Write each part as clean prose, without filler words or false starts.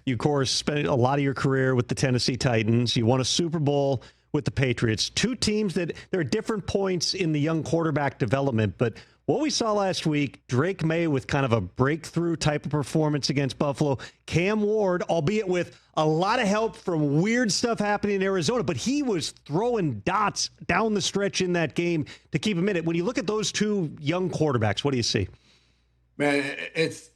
You, of course, spent a lot of your career with the Tennessee Titans. You won a Super Bowl with the Patriots. Two teams that there are different points in the young quarterback development, but what we saw last week, Drake Maye with kind of a breakthrough type of performance against Buffalo. Cam Ward, albeit with a lot of help from weird stuff happening in Arizona, but he was throwing dots down the stretch in that game to keep him in it. When you look at those two young quarterbacks, what do you see? Man, it's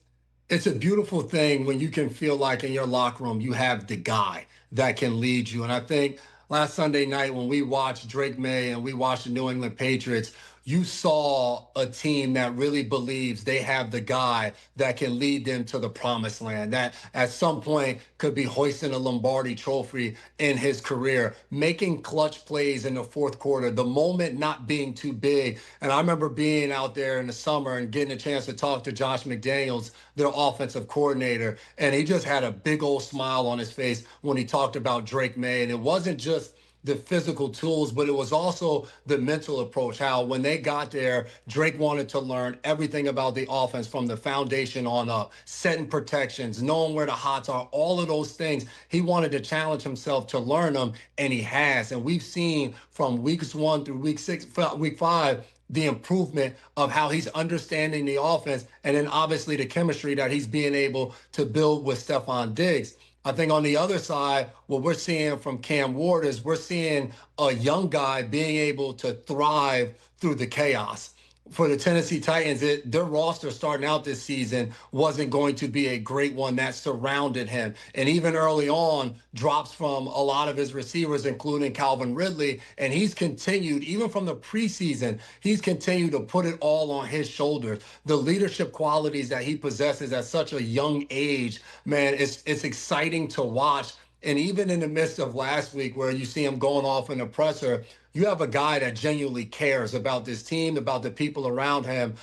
a beautiful thing when you can feel like in your locker room you have the guy that can lead you. And I think last Sunday night when we watched Drake Maye and we watched the New England Patriots, you saw a team that really believes they have the guy that can lead them to the promised land, that at some point could be hoisting a Lombardi trophy in his career, making clutch plays in the fourth quarter, the moment not being too big. And I remember being out there in the summer and getting a chance to talk to Josh McDaniels, their offensive coordinator, and he just had a big old smile on his face when he talked about Drake Maye. And it wasn't just the physical tools, but it was also the mental approach, how when they got there, Drake wanted to learn everything about the offense from the foundation on up, setting protections, knowing where the hots are, all of those things. He wanted to challenge himself to learn them, and he has. And we've seen from weeks 1 through week 5, the improvement of how he's understanding the offense, and then obviously the chemistry that he's being able to build with Stephon Diggs. I think on the other side, what we're seeing from Cam Ward is we're seeing a young guy being able to thrive through the chaos. For the Tennessee Titans, their roster starting out this season wasn't going to be a great one that surrounded him. And even early on, drops from a lot of his receivers, including Calvin Ridley. And he's continued, even from the preseason, he's continued to put it all on his shoulders. The leadership qualities that he possesses at such a young age, man, it's exciting to watch. And even in the midst of last week where you see him going off in the presser, you have a guy that genuinely cares about this team, about the people around him.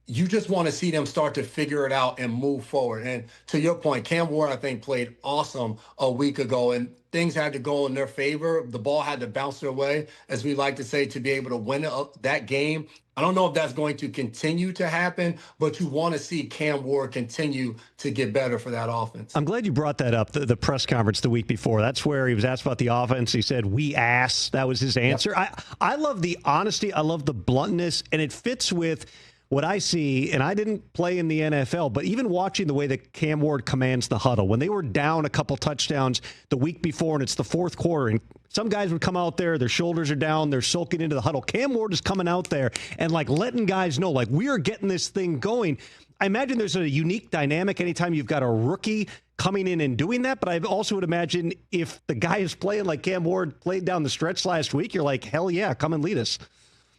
You just want to see them start to figure it out and move forward. And to your point, Cam Ward, I think, played awesome a week ago, and things had to go in their favor. The ball had to bounce their way, as we like to say, to be able to win that game. I don't know if that's going to continue to happen, but you want to see Cam Ward continue to get better for that offense. I'm glad you brought that up, the press conference the week before. That's where he was asked about the offense. He said, "We ass." That was his answer. Yep. I love the honesty. I love the bluntness, and it fits with what I see, and I didn't play in the NFL, but even watching the way that Cam Ward commands the huddle, when they were down a couple touchdowns the week before and it's the fourth quarter, and some guys would come out there, their shoulders are down, they're sulking into the huddle. Cam Ward is coming out there and like letting guys know, like, we are getting this thing going. I imagine there's a unique dynamic anytime you've got a rookie coming in and doing that, but I also would imagine if the guy is playing like Cam Ward played down the stretch last week, you're like, hell yeah, come and lead us.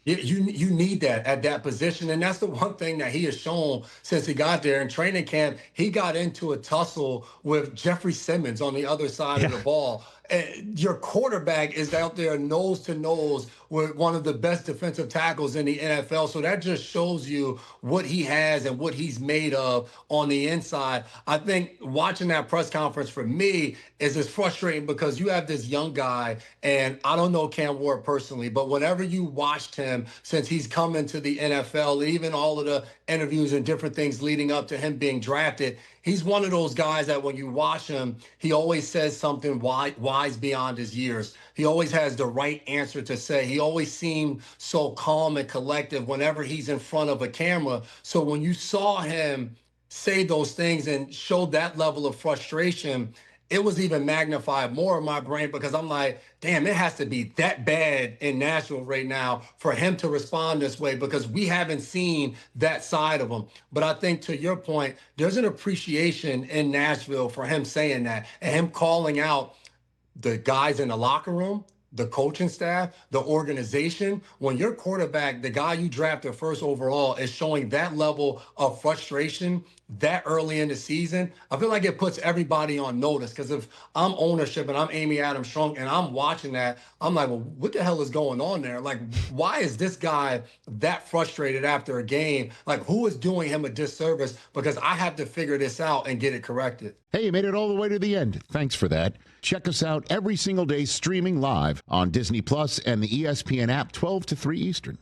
You need that at that position. And that's the one thing that he has shown since he got there in training camp. He got into a tussle with Jeffrey Simmons on the other side of the ball. Your quarterback is out there nose to nose with one of the best defensive tackles in the NFL. So that just shows you what he has and what he's made of on the inside. I think watching that press conference for me is as frustrating because you have this young guy, and I don't know Cam Ward personally, but whenever you watched him since he's come into the NFL, even all of the interviews and different things leading up to him being drafted, he's one of those guys that when you watch him, he always says something wise beyond his years. He always has the right answer to say. He always seemed so calm and collective whenever he's in front of a camera. So when you saw him say those things and show that level of frustration, it was even magnified more in my brain because I'm like, damn, it has to be that bad in Nashville right now for him to respond this way because we haven't seen that side of him. But I think to your point, there's an appreciation in Nashville for him saying that and him calling out the guys in the locker room, the coaching staff, the organization. When your quarterback, the guy you drafted first overall, is showing that level of frustration that early in the season, I feel like it puts everybody on notice. Because if I'm ownership and I'm Amy Adams Strunk and I'm watching that, I'm like, well, what the hell is going on there? Like, why is this guy that frustrated after a game? Like, who is doing him a disservice? Because I have to figure this out and get it corrected. Hey, you made it all the way to the end. Thanks for that. Check us out every single day streaming live on Disney Plus and the ESPN app 12 to 3 Eastern.